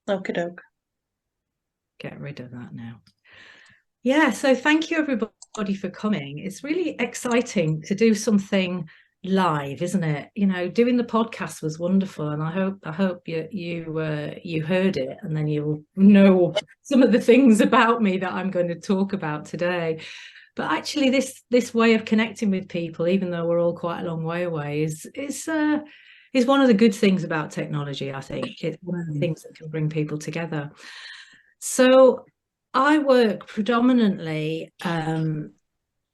Okie doke. Get rid of that now. Yeah, so thank you everybody for coming. It's really exciting to do something live, isn't it? You know, doing the podcast was wonderful, and I hope you heard it, and then you'll know some of the things about me that I'm going to talk about today. But actually, this way of connecting with people, even though we're all quite a long way away, is one of the good things about technology. I think it's one of the things that can bring people together. So I work predominantly,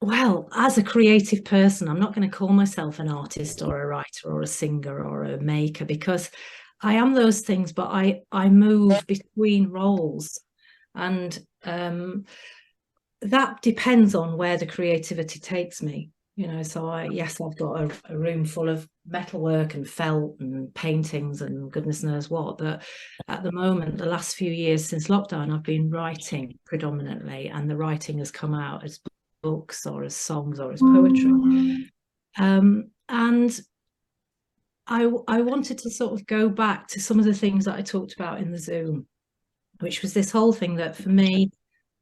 well, as a creative person. I'm not going to call myself an artist or a writer or a singer or a maker, because I am those things, but I move between roles, and that depends on where the creativity takes me. You know, so I've got a room full of metalwork and felt and paintings and goodness knows what. But at the moment, the last few years since lockdown, I've been writing predominantly, and the writing has come out as books or as songs or as poetry. And I wanted to sort of go back to some of the things that I talked about in the Zoom, which was this whole thing that for me,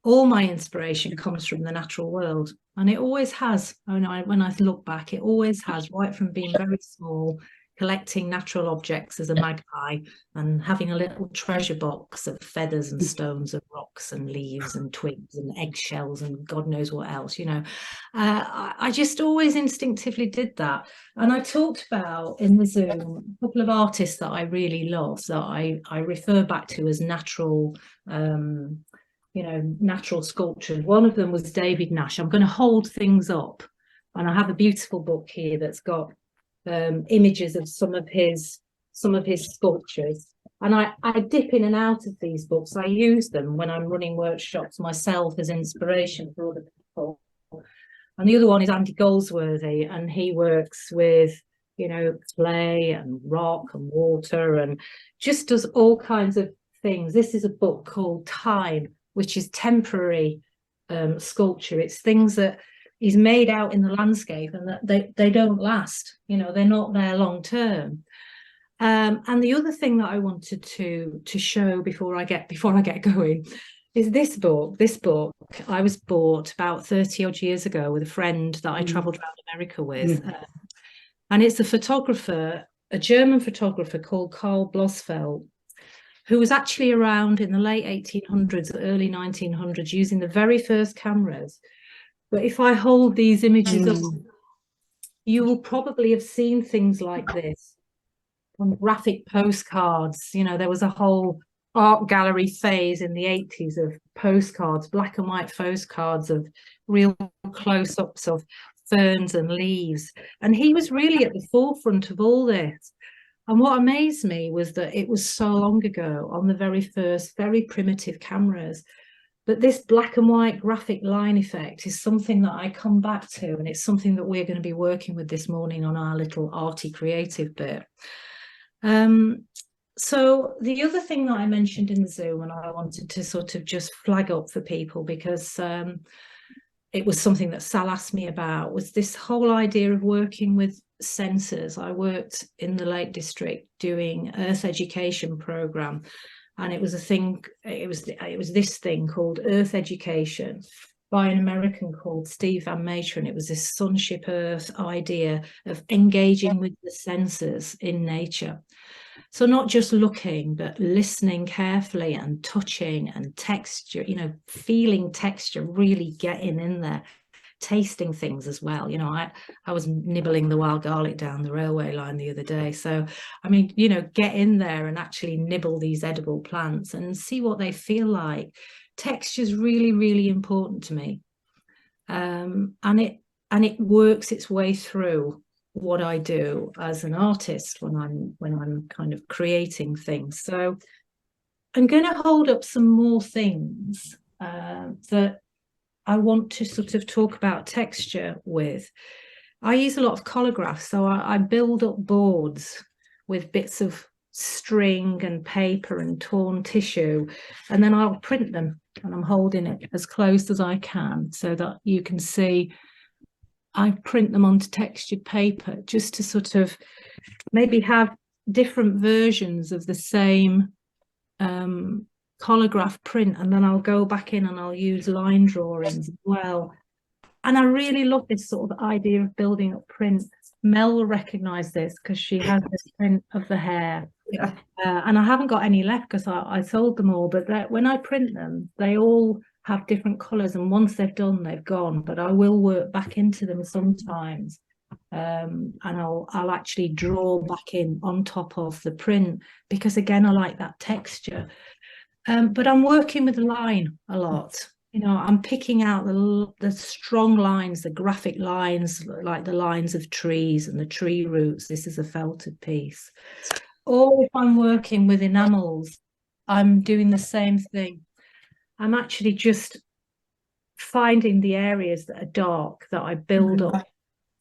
all my inspiration comes from the natural world, and it always has. When I look back, it always has, right from being very small, collecting natural objects as a magpie and having a little treasure box of feathers and stones and rocks and leaves and twigs and eggshells and God knows what else, you know. I just always instinctively did that. And I talked about in the Zoom a couple of artists that I really love, that I refer back to as natural natural sculpture. One of them was David Nash. I'm going to hold things up, and I have a beautiful book here that's got images of some of his sculptures, and I dip in and out of these books. I use them when I'm running workshops myself as inspiration for other people. And the other one is Andy Goldsworthy, and he works with, you know, clay and rock and water and just does all kinds of things. This is a book called Time, which is temporary sculpture. It's things that is made out in the landscape, and that they don't last. You know, they're not there long term. And the other thing that I wanted to show before I get going is this book. This book I was bought about 30 odd years ago with a friend that I traveled around America with, and it's a German photographer called Karl Blossfeld, who was actually around in the late 1800s, early 1900s, using the very first cameras. But if I hold these images up, you will probably have seen things like this on graphic postcards. You know, there was a whole art gallery phase in the 80s of postcards, black and white postcards of real close-ups of ferns and leaves. And he was really at the forefront of all this. And what amazed me was that it was so long ago, on the very first, very primitive cameras. But this black and white graphic line effect is something that I come back to, and it's something that we're going to be working with this morning on our little arty creative bit. So the other thing that I mentioned in the Zoom, and I wanted to sort of just flag up for people, because it was something that Sal asked me about, was this whole idea of working with sensors. I worked in the Lake District doing Earth education program, and it was this thing called Earth Education by an American called Steve Van Meter, and it was this Sunship Earth idea of engaging with the senses in nature. So not just looking, but listening carefully and touching and texture, you know, feeling texture, really getting in there, tasting things as well. You know, I was nibbling the wild garlic down the railway line the other day. So, I mean, you know, get in there and actually nibble these edible plants and see what they feel like. Texture is really, really important to me. And it works its way through what I do as an artist when I'm kind of creating things. So I'm going to hold up some more things that I want to sort of talk about texture with. I use a lot of collagraphs, so I build up boards with bits of string and paper and torn tissue, and then I'll print them, and I'm holding it as close as I can so that you can see. I print them onto textured paper just to sort of maybe have different versions of the same holograph print, and then I'll go back in and I'll use line drawings as well. And I really love this sort of idea of building up print. Mel will recognize this because she has this print of the hair. Yeah. And I haven't got any left because I sold them all, but when I print them, they all have different colors, and once they've done, they've gone. But I will work back into them sometimes, and I'll actually draw back in on top of the print, because again, I like that texture. But I'm working with the line a lot. You know, I'm picking out the strong lines, the graphic lines, like the lines of trees and the tree roots. This is a felted piece. Or if I'm working with enamels, I'm doing the same thing. I'm actually just finding the areas that are dark that I build up.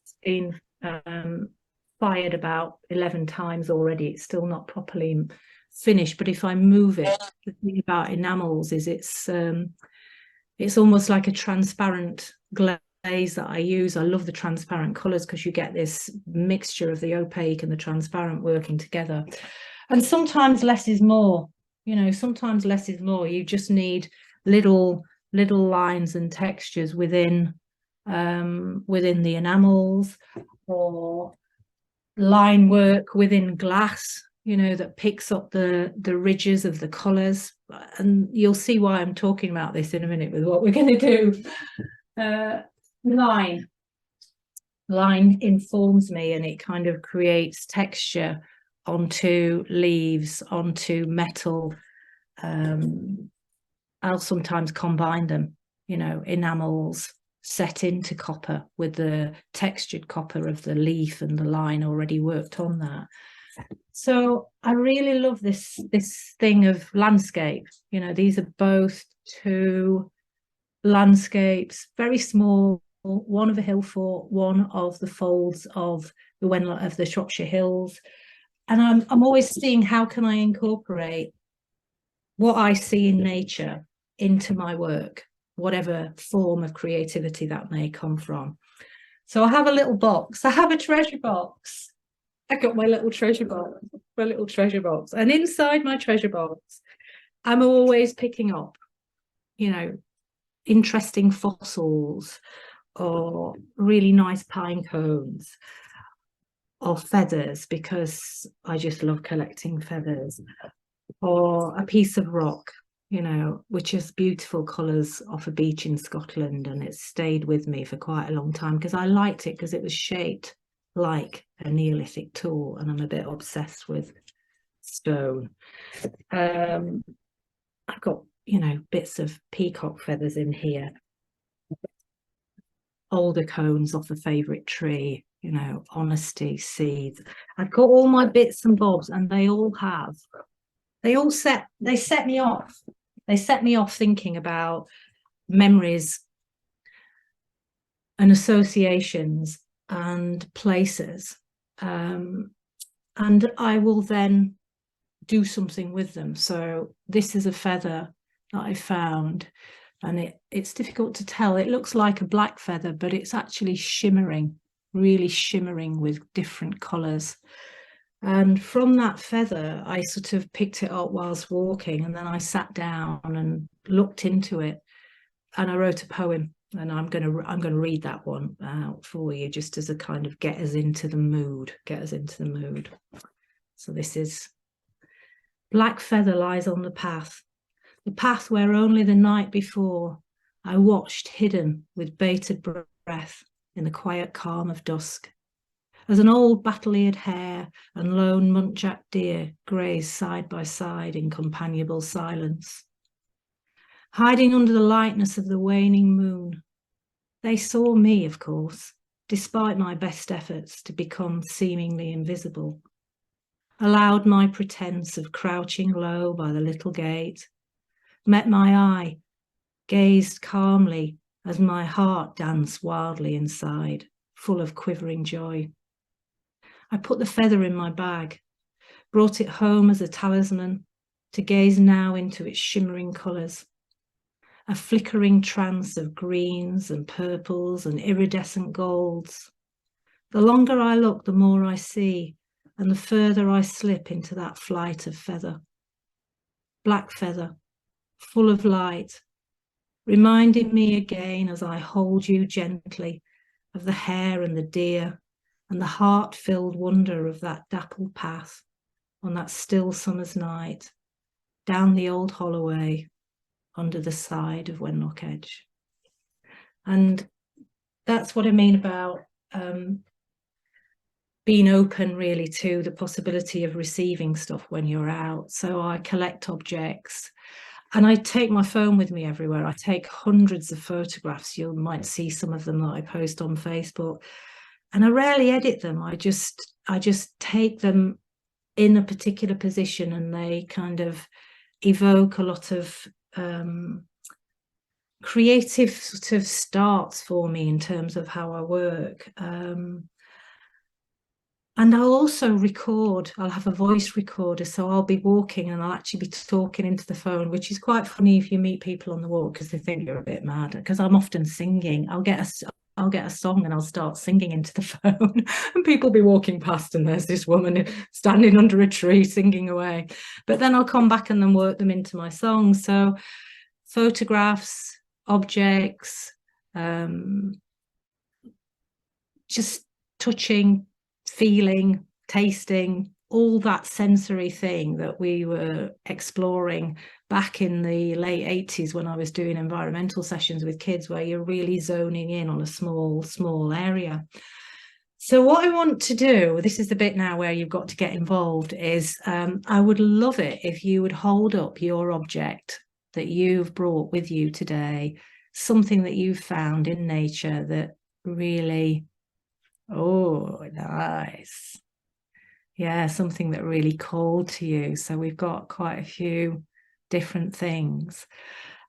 It's been fired about 11 times already. It's still not properly finished, but if I move it, the thing about enamels is it's almost like a transparent glaze that I use. I love the transparent colors because you get this mixture of the opaque and the transparent working together. And sometimes less is more. You know, sometimes less is more. You just need little lines and textures within the enamels, or line work within glass, you know, that picks up the ridges of the colors. And you'll see why I'm talking about this in a minute with what we're going to do. Line informs me, and it kind of creates texture onto leaves, onto metal. I'll sometimes combine them, you know, enamels set into copper with the textured copper of the leaf and the line already worked on that. So I really love this thing of landscape. You know, these are both two landscapes, very small, one of a hill fort, one of the folds of the Shropshire Hills. And I'm always seeing, how can I incorporate what I see in nature into my work, whatever form of creativity that may come from. So I have a little box. I have a treasure box. I got my little treasure box. And inside my treasure box, I'm always picking up, you know, interesting fossils, or really nice pine cones, or feathers, because I just love collecting feathers, or a piece of rock, you know, which is beautiful colours off a beach in Scotland, and it's stayed with me for quite a long time because I liked it because it was shaped like a Neolithic tool, and I'm a bit obsessed with stone. I've got, you know, bits of peacock feathers in here, older cones off a favourite tree, you know, honesty seeds. I've got all my bits and bobs, and they set me off. They set me off thinking about memories and associations and places. And I will then do something with them. So this is a feather that I found, and it's difficult to tell. It looks like a black feather, but it's actually shimmering, really shimmering with different colours. And from that feather, I sort of picked it up whilst walking, and then I sat down and looked into it, and I wrote a poem. And I'm going to read that one out for you, just as a kind of get us into the mood. So this is: black feather lies on the path where only the night before I watched, hidden with bated breath in the quiet calm of dusk, as an old battle-eared hare and lone muntjac deer graze side by side in companionable silence. Hiding under the lightness of the waning moon, they saw me, of course, despite my best efforts to become seemingly invisible. Allowed my pretense of crouching low by the little gate, met my eye, gazed calmly as my heart danced wildly inside, full of quivering joy. I put the feather in my bag, brought it home as a talisman to gaze now into its shimmering colours. A flickering trance of greens and purples and iridescent golds. The longer I look, the more I see, and the further I slip into that flight of feather. black feather, full of light, reminding me again as I hold you gently of the hare and the deer and the heart-filled wonder of that dappled path on that still summer's night, down the old holloway under the side of Wenlock Edge. And that's what I mean about being open really to the possibility of receiving stuff when you're out. So I collect objects and I take my phone with me everywhere. I take hundreds of photographs. You might see some of them that I post on Facebook, and I rarely edit them. I just take them in a particular position, and they kind of evoke a lot of creative sort of starts for me in terms of how I work. And I'll also record. I'll have a voice recorder, so I'll be walking and I'll actually be talking into the phone, which is quite funny if you meet people on the walk because they think you're a bit mad, because I'm often singing. I'll get a song and I'll start singing into the phone and people be walking past and there's this woman standing under a tree singing away. But then I'll come back and then work them into my song. So photographs, objects, just touching, feeling, tasting, all that sensory thing that we were exploring back in the late 80s when I was doing environmental sessions with kids, where you're really zoning in on a small area. So what I want to do, this is the bit now where you've got to get involved, is I would love it if you would hold up your object that you've brought with you today, something that you've found in nature that really, oh, nice. Yeah, something that really called to you. So we've got quite a few different things.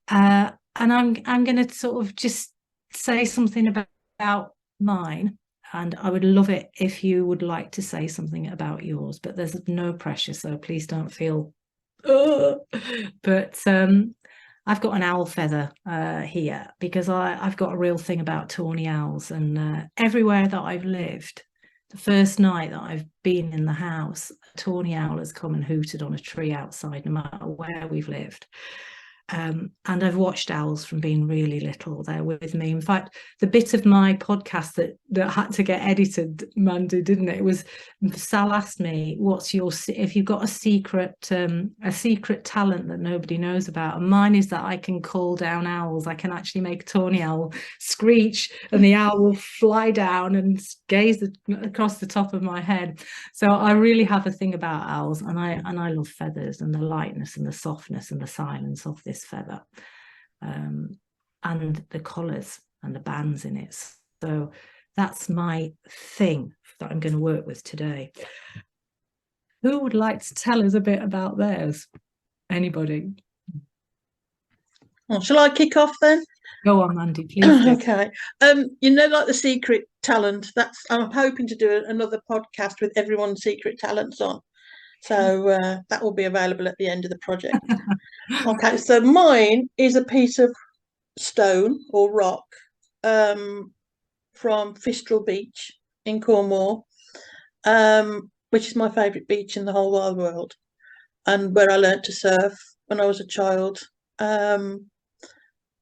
And I'm going to sort of just say something about mine. And I would love it if you would like to say something about yours, but there's no pressure, so please don't feel, but I've got an owl feather here because I've got a real thing about tawny owls, and everywhere that I've lived, the first night that I've been in the house, a tawny owl has come and hooted on a tree outside, no matter where we've lived. And I've watched owls from being really little. They're with me. In fact, the bit of my podcast that had to get edited, Mandy, didn't it? It was, Sal asked me, if you've got a secret talent that nobody knows about? And mine is that I can call down owls. I can actually make a tawny owl screech and the owl will fly down and gaze across the top of my head. So I really have a thing about owls, and I love feathers and the lightness and the softness and the silence of this feather, and the collars and the bands in it. So that's my thing that I'm going to work with today. Who would like to tell us a bit about theirs? Anybody? Well, shall I kick off then? Go on, Mandy, please. Okay. Like the secret talent, I'm hoping to do another podcast with everyone's secret talents on. So that will be available at the end of the project. Okay, so mine is a piece of stone or rock from Fistral Beach in Cornwall, which is my favourite beach in the whole wide world, and where I learnt to surf when I was a child. And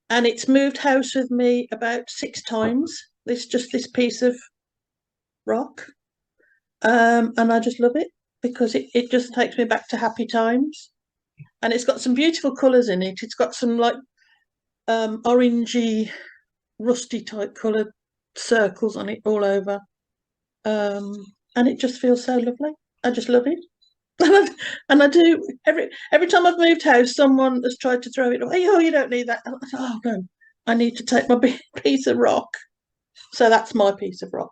it's moved house with me about 6 times. This piece of rock, and I just love it because it just takes me back to happy times. And it's got some beautiful colours in it. It's got some like orangey, rusty type coloured circles on it all over, and it just feels so lovely. I just love it. And I do every time I've moved house, someone has tried to throw it away. Oh, you don't need that. Oh no, I need to take my piece of rock. So that's my piece of rock.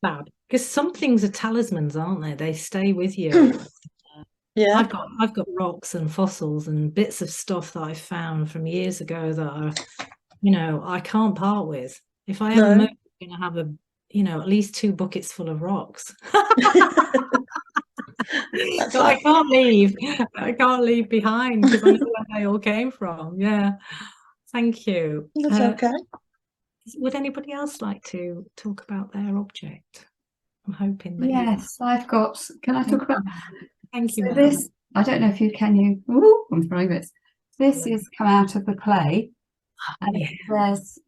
Fab. Because some things are talismans, aren't they? They stay with you. Yeah, I've got rocks and fossils and bits of stuff that I found from years ago that are, I can't part with. If I ever move, I'm going to have at least 2 buckets full of rocks. So I can't leave behind because I know where they all came from. Yeah, thank you. That's okay. Would anybody else like to talk about their object? I'm hoping that yes, I've got. Can I talk about? Thank you. So this I don't know if you can you. Ooh, I'm throwing this. This is come out of the clay, and Yeah. there's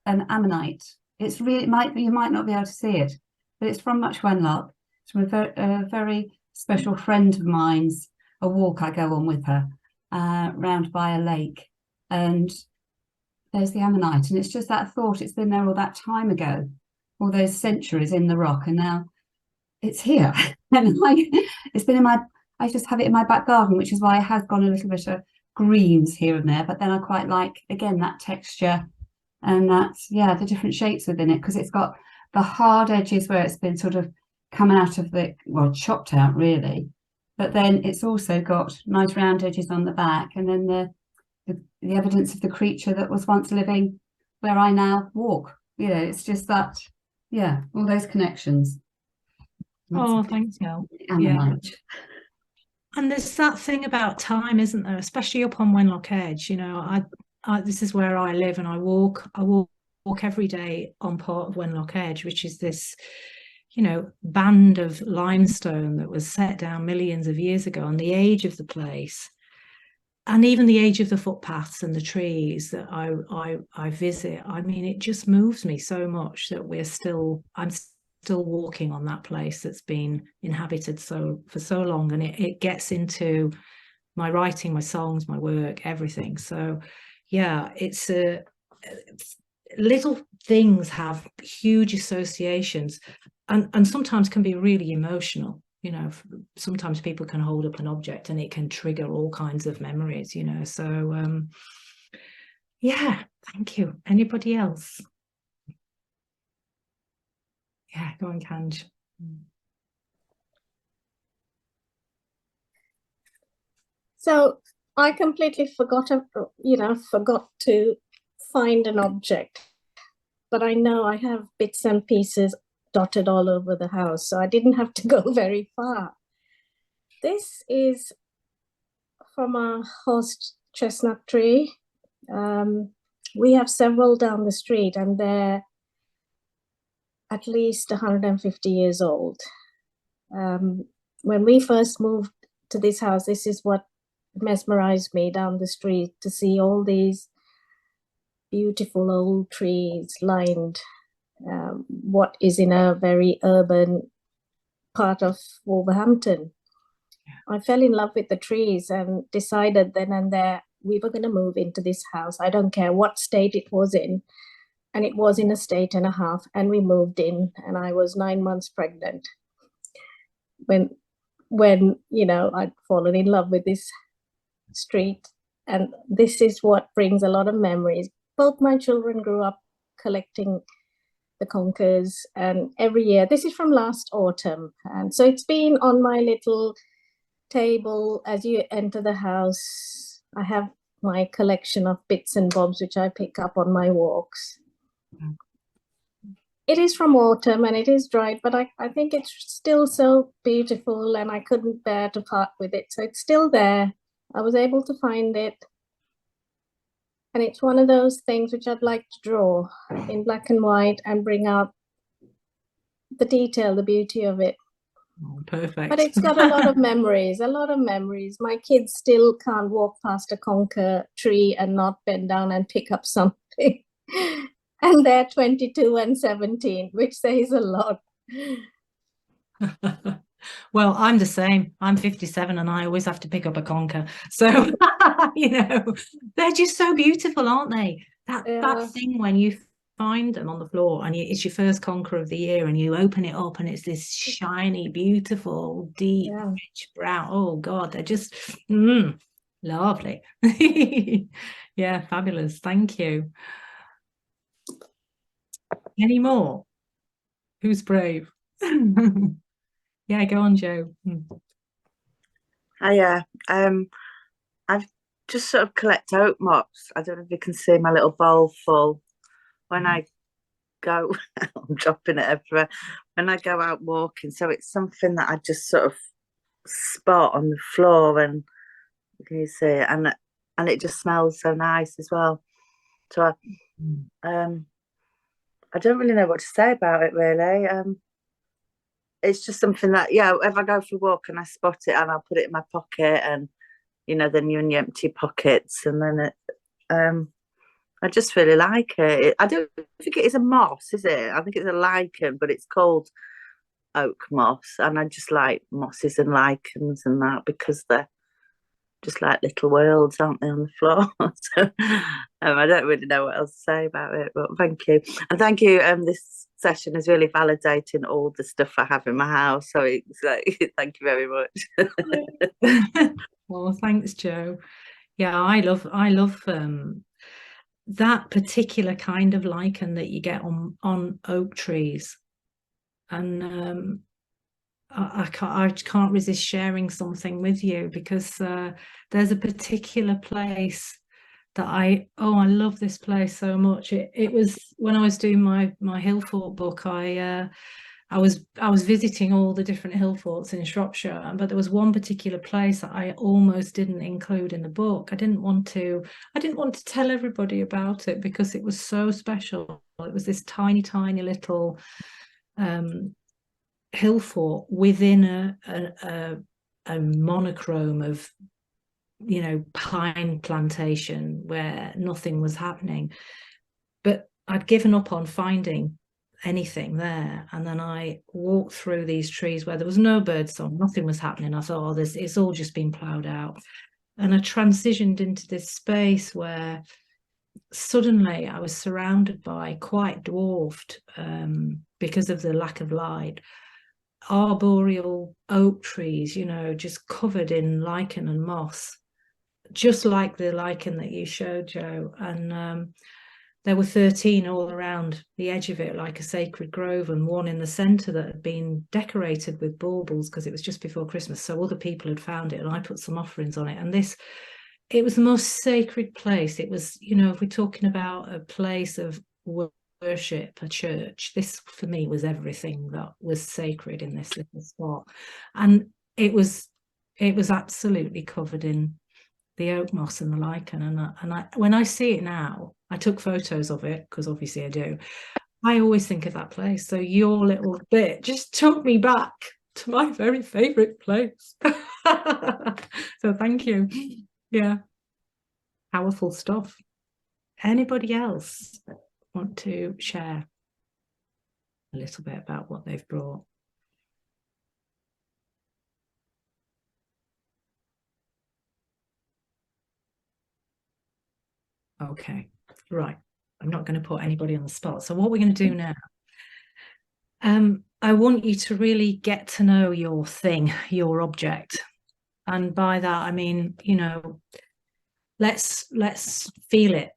an ammonite. It's really you might not be able to see it, but it's from Much Wenlock. It's from a very special friend of mine's. A walk I go on with her, round by a lake, and there's the ammonite, and it's just that thought. It's been there all that time ago, all those centuries in the rock, and now it's here. And it's been in my. I just have it in my back garden, which is why it has gone a little bit of greens here and there. But then I quite like again that texture, and that's the different shapes within it, because it's got the hard edges where it's been sort of come out of the chopped out really, but then it's also got nice round edges on the back, and then the evidence of the creature that was once living where I now walk. It's just that, all those connections. Oh, thanks, Mel. Ammonite. And there's that thing about time, isn't there? Especially up on Wenlock Edge. I this is where I live, and I walk every day on part of Wenlock Edge, which is this, band of limestone that was set down millions of years ago, and the age of the place, and even the age of the footpaths and the trees that I visit. I mean, it just moves me so much that I'm still walking on that place that's been inhabited for so long, and it gets into my writing, my songs, my work, everything. So it's little things have huge associations, and sometimes can be really emotional. Sometimes people can hold up an object and it can trigger all kinds of memories, so thank you. Anybody else? Go on, Kanj. So I completely forgot to find an object, but I know I have bits and pieces dotted all over the house, so I didn't have to go very far. This is from a horse chestnut tree. We have several down the street, and they're at least 150 years old. When we first moved to this house, this is what mesmerized me down the street, to see all these beautiful old trees lined what is in a very urban part of Wolverhampton. I fell in love with the trees and decided then and there we were going to move into this house. I don't care what state it was in, and it was in a state and a half, and we moved in, and I was 9 months pregnant when I'd fallen in love with this street. And this is what brings a lot of memories. Both my children grew up collecting the conkers, and every year, this is from last autumn, and so it's been on my little table as you enter the house. I have my collection of bits and bobs which I pick up on my walks. It is from autumn and it is dried, but I think it's still so beautiful, and I couldn't bear to part with it, so it's still there. I was able to find it, and it's one of those things which I'd like to draw in black and white and bring out the detail, the beauty of it. Oh, perfect. But it's got a lot of memories, My kids still can't walk past a conker tree and not bend down and pick up something. And they're 22 and 17, which says a lot. Well, I'm the same. I'm 57 and I always have to pick up a conker. So, they're just so beautiful, aren't they? That thing when you find them on the floor and it's your first conker of the year and you open it up and it's this shiny, beautiful, deep, rich brown. Oh, God, they're just lovely. Yeah, fabulous. Thank you. Any more? Who's brave? Yeah, go on, Jo. Hiya. I've just sort of collect oat mops. I don't know if you can see my little bowl full. When I go, I'm dropping it everywhere. When I go out walking, so it's something that I just sort of spot on the floor, and can you see it? And it just smells so nice as well. So I don't really know what to say about it, really. it's just something that, yeah, if I go for a walk and I spot it and I'll put it in my pocket, and then you and your empty pockets, and then I just really like it. I don't think it is a moss, is it? I think it's a lichen, but it's called oak moss, and I just like mosses and lichens and that because they're just like little worlds, aren't they, on the floor? So I don't really know what else to say about it, but thank you. And thank you. This session is really validating all the stuff I have in my house. So it's like, thank you very much. Well, thanks, Jo. Yeah, I love that particular kind of lichen that you get on oak trees. And I can't resist sharing something with you, because there's a particular place that I love this place so much. It was when I was doing my Hillfort book, I was visiting all the different hill forts in Shropshire, but there was one particular place that I almost didn't include in the book. I didn't want to tell everybody about it because it was so special. It was this tiny little hill fort within a monochrome of pine plantation where nothing was happening, but I'd given up on finding anything there. And then I walked through these trees where there was no birdsong, nothing was happening. I thought, oh, it's all just been ploughed out. And I transitioned into this space where suddenly I was surrounded by, quite dwarfed because of the lack of light, arboreal oak trees, just covered in lichen and moss, just like the lichen that you showed, Jo. And there were 13 all around the edge of it, like a sacred grove, and one in the centre that had been decorated with baubles because it was just before Christmas. So other people had found it, and I put some offerings on it. And it was the most sacred place. It was, if we're talking about a place of worship, a church, this for me was everything that was sacred in this little spot. And it was absolutely covered in the oak moss and the lichen. And I when I see it now, I took photos of it because obviously I do. I always think of that place. So your little bit just took me back to my very favorite place. So thank you. Yeah, powerful stuff. Anybody else want to share a little bit about what they've brought? Okay, right. I'm not going to put anybody on the spot. So what we're going to do now, I want you to really get to know your thing, your object. And by that, I mean, let's feel it.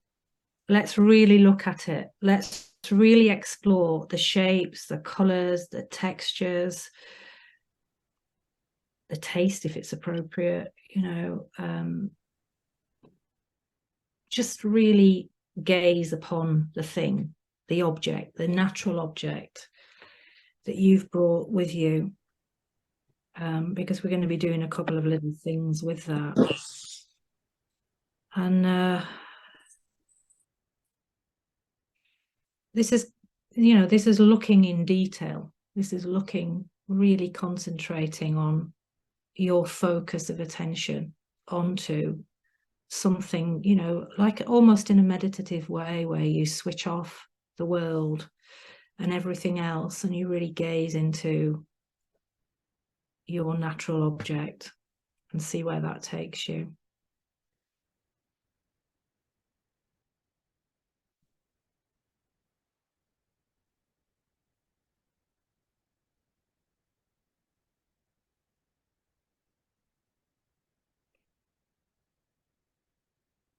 Let's really look at it. Let's really explore the shapes, the colors, the textures, the taste, if it's appropriate, just really gaze upon the thing, the object, the natural object that you've brought with you, because we're going to be doing a couple of little things with that. And this is looking in detail. This is looking, really concentrating on your focus of attention onto something, like almost in a meditative way, where you switch off the world and everything else, and you really gaze into your natural object and see where that takes you.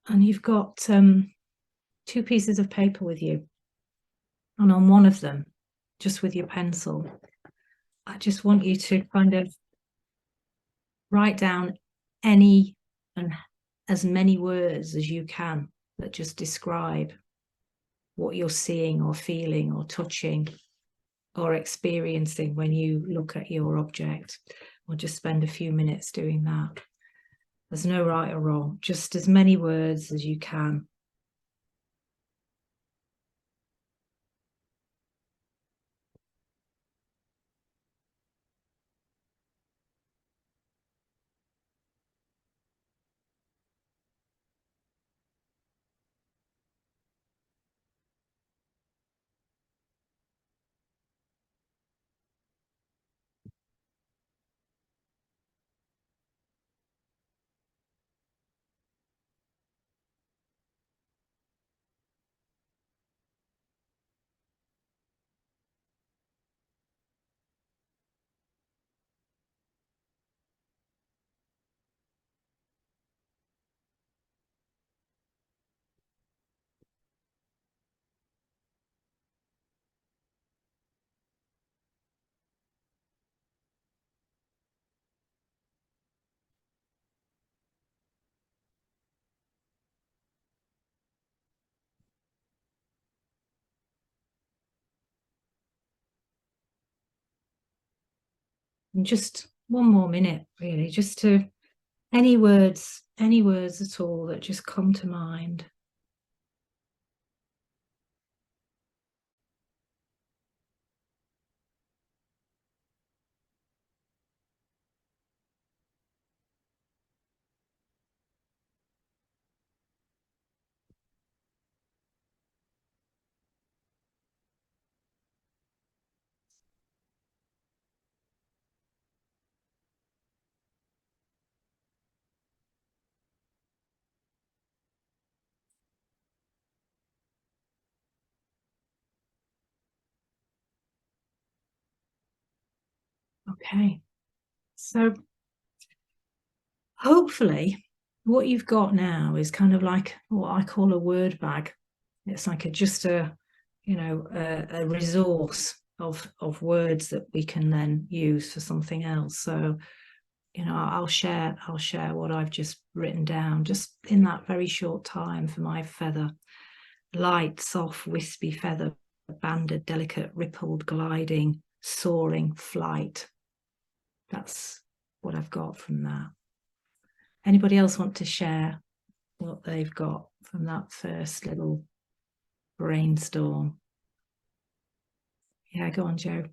And you've got 2 pieces of paper with you, and on one of them, just with your pencil, I just want you to kind of write down any and as many words as you can that just describe what you're seeing or feeling or touching or experiencing when you look at your object. We'll just spend a few minutes doing that. There's no right or wrong, just as many words as you can. And just one more minute, really, just to any words at all that just come to mind. Okay, so hopefully what you've got now is kind of like what I call a word bag. It's like just a, you know, a resource of words that we can then use for something else. So, you know, I'll share what I've just written down just in that very short time for my feather. Light, soft, wispy feather, banded, delicate, rippled, gliding, soaring, flight. That's what I've got from that. Anybody else want to share what they've got from that first little brainstorm? Yeah, go on, Jo.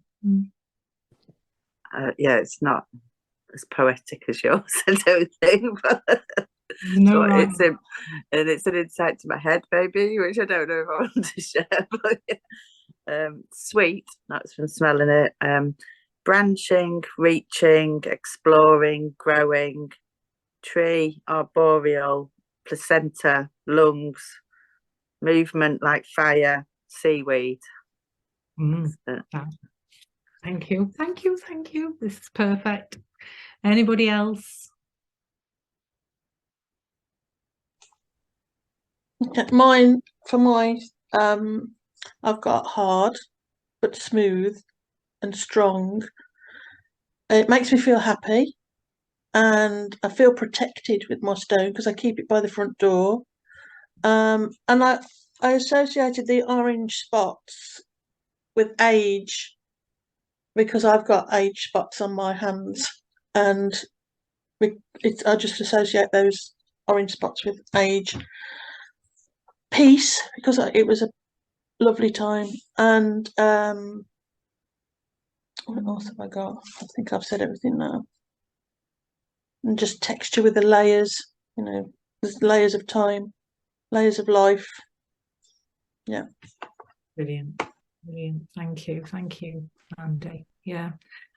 Yeah, it's not as poetic as yours, I don't think, but No, right. it's an insight to my head, maybe, which I don't know if I want to share. But yeah. Sweet, that's from smelling it. Branching, reaching, exploring, growing. Tree, arboreal, placenta, lungs, movement like fire, seaweed. Thank you. This is perfect. Anybody else? Mine, for mine, I've got hard but smooth and strong. It makes me feel happy, and I feel protected with my stone because I keep it by the front door. And I associated the orange spots with age because I've got age spots on my hands, and I just associate those orange spots with age. Peace, because it was a lovely time, and what else have I got? I think I've said everything now. And just texture with the layers, you know, there's layers of time, layers of life. Yeah. Brilliant. Thank you, Andy. Yeah,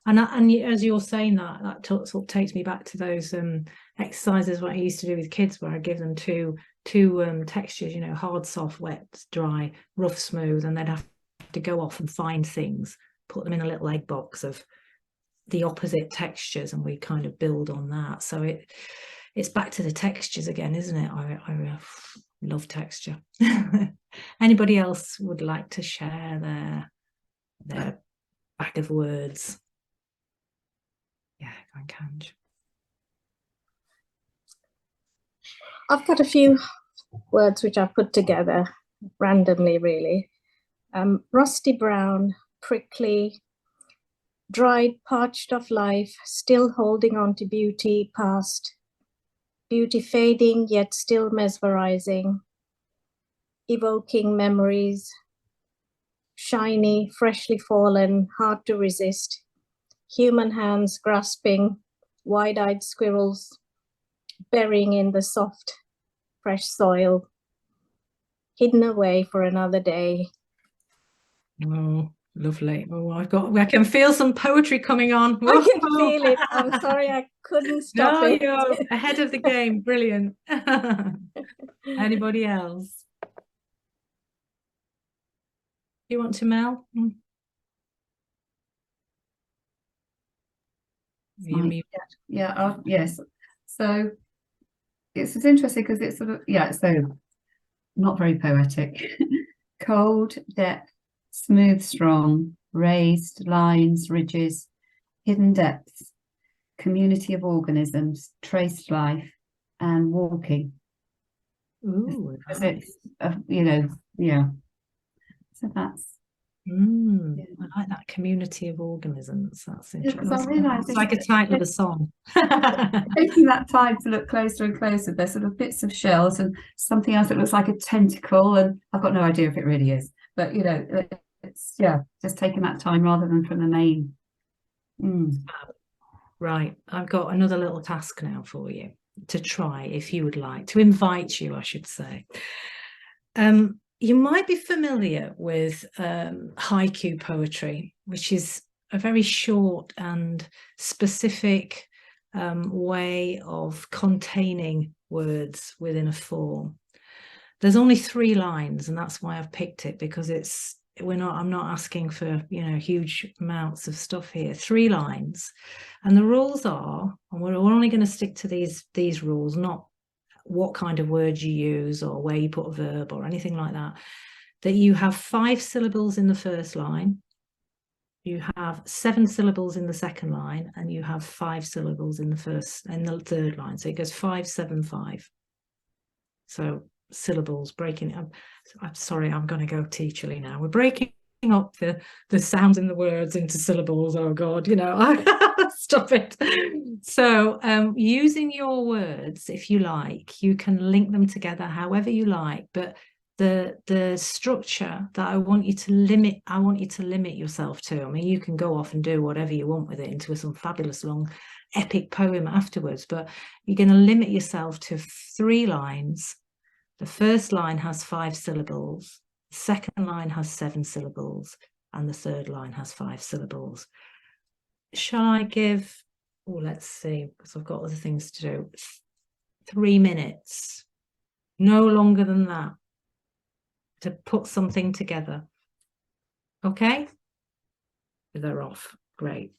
and as you're saying that sort of takes me back to those exercises what I used to do with kids, where I give them two textures, you know, hard, soft, wet, dry, rough, smooth, and they'd have to go off and find things, put them in a little egg box of the opposite textures, and we kind of build on that. So it's back to the textures again, isn't it? I love texture. Anybody else would like to share their bag of words? Yeah, go on, Kanj. I've got a few words which I've put together randomly, really. Rusty brown, prickly, dried, parched of life, still holding on to beauty past, beauty fading yet still mesmerizing, evoking memories, shiny, freshly fallen, hard to resist, human hands grasping, wide-eyed squirrels, burying in the soft, fresh soil, hidden away for another day. Oh, lovely. Oh, I can feel some poetry coming on. I can feel it. I'm sorry, I couldn't stop No, it. you're ahead of the game. Brilliant. Anybody else? You want to, Mel? Yes. So it's interesting because it's sort of, so not very poetic. Cold, depth, smooth, strong, raised lines, ridges, hidden depths, community of organisms, traced life, and walking. Ooh, Because it's, So that's I like that, community of organisms. That's interesting. Because I realised It's like a title of a song. taking that time to look closer and closer, there's sort of bits of shells and something else that looks like a tentacle, and I've got no idea if it really is, but you know, it's just taking that time rather than from the main. Right, I've got another little task now for you to try, if you would like, to invite you, I should say. You might be familiar with haiku poetry, which is a very short and specific way of containing words within a form. There's only 3 lines, and that's why I've picked it, because I'm not asking for, you know, huge amounts of stuff here. 3 lines, and the rules are, and we're only going to stick to these rules, not what kind of words you use or where you put a verb or anything like that. That you have 5 syllables in the first line, you have 7 syllables in the second line, and you have 5 syllables in the third line. So it goes 5, 7, 5. So syllables, breaking it up. I'm sorry, I'm going to go teacherly now. We're breaking up the sounds in the words into syllables. Oh God, you know, stop it. So using your words, if you like, you can link them together however you like, but the structure that I want you to limit yourself to. I mean, you can go off and do whatever you want with it into some fabulous long epic poem afterwards, but you're going to limit yourself to 3 lines. The first line has 5 syllables, the second line has 7 syllables, and the third line has 5 syllables. Shall I give, let's see, because I've got other things to do, 3 minutes, no longer than that, to put something together. Okay? They're off. Great.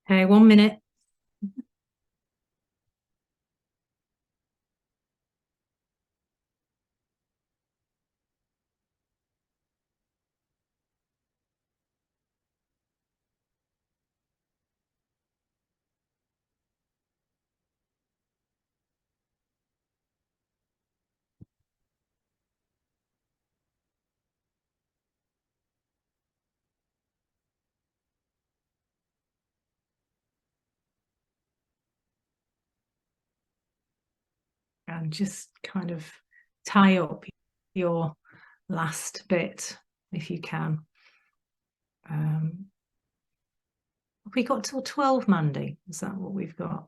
Okay, 1 minute. And just kind of tie up your last bit if you can. Have we got till 12, Mandy? Is that what we've got?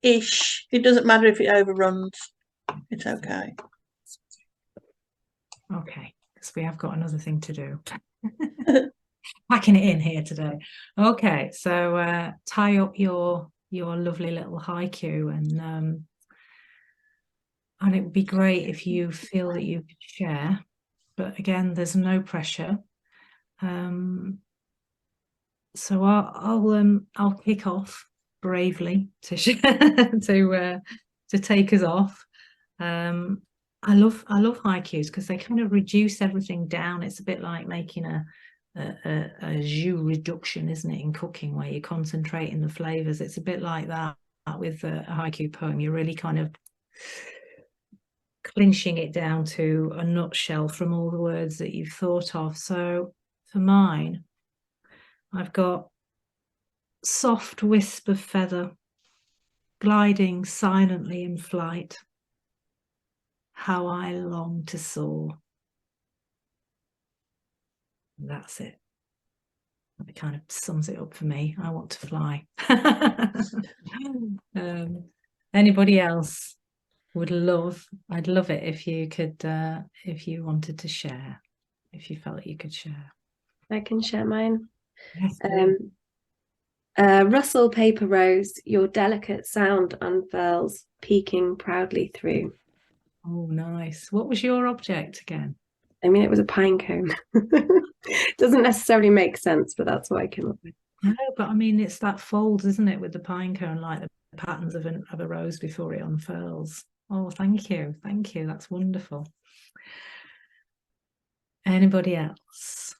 Ish. It doesn't matter if it overruns. It's okay. Okay, because we have got another thing to do. Packing it in here today. Okay, so tie up your lovely little haiku, and it would be great if you feel that you could share, but again, there's no pressure. So I'll kick off, bravely to to take us off. I love haikus because they kind of reduce everything down. It's a bit like making a jus reduction, isn't it, in cooking, where you concentrate in the flavors. It's a bit like that with a haiku poem. You're really kind of clinching it down to a nutshell from all the words that you've thought of. So for mine, I've got soft wisp of feather gliding silently in flight. How I long to soar. And that's it. It kind of sums it up for me. I want to fly. Anybody else would love, I'd love it if you could, if you wanted to share, if you felt you could share. I can share mine. Yes, Rustle paper rose, your delicate sound unfurls, peeking proudly through. oh, nice. What was your object again? I mean, it was a pine cone. Doesn't necessarily make sense, but that's what I came up with. No, but I mean, it's that fold, isn't it, with the pine cone, like the patterns of a rose before it unfurls. Oh, thank you. Thank you. That's wonderful. Anybody else?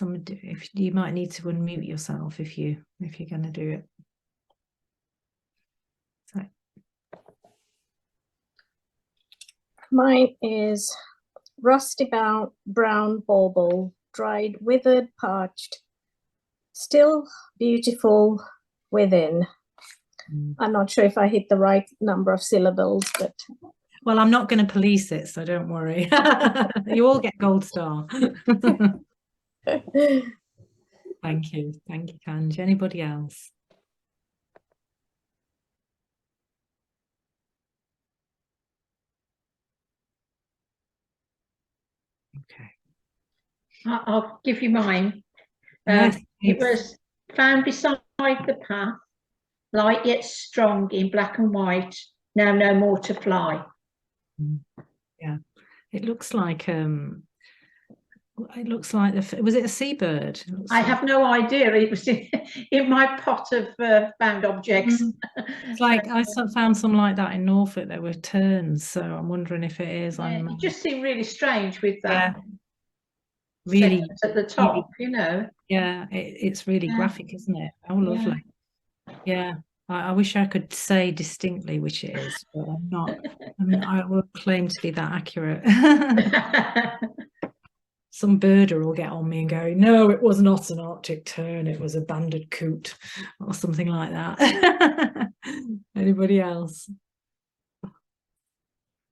If you might need to unmute yourself if you're going to do it. So. Mine is rusty brown bauble, dried, withered, parched, still beautiful within. I'm not sure if I hit the right number of syllables, but... Well, I'm not going to police it, so don't worry. You all get gold star. Thank you. Thank you, Kanj. Anybody else? Okay. I'll give you mine. Yes, it was found beside the path, light yet strong in black and white, now no more to fly. Yeah, it looks like was it a seabird? I have no idea. It was in my pot of found objects. It's like I found some like that in Norfolk. There were terns, so I'm wondering if it is. Yeah, it just seemed really strange with that. Yeah. Really at the top, you know. Yeah, it's really graphic, isn't it? Oh, lovely. Yeah, I wish I could say distinctly which it is, but I'm not. I mean, I will claim to be that accurate. Some birder will get on me and go, no, it was not an Arctic tern, it was a banded coot or something like that. Anybody else?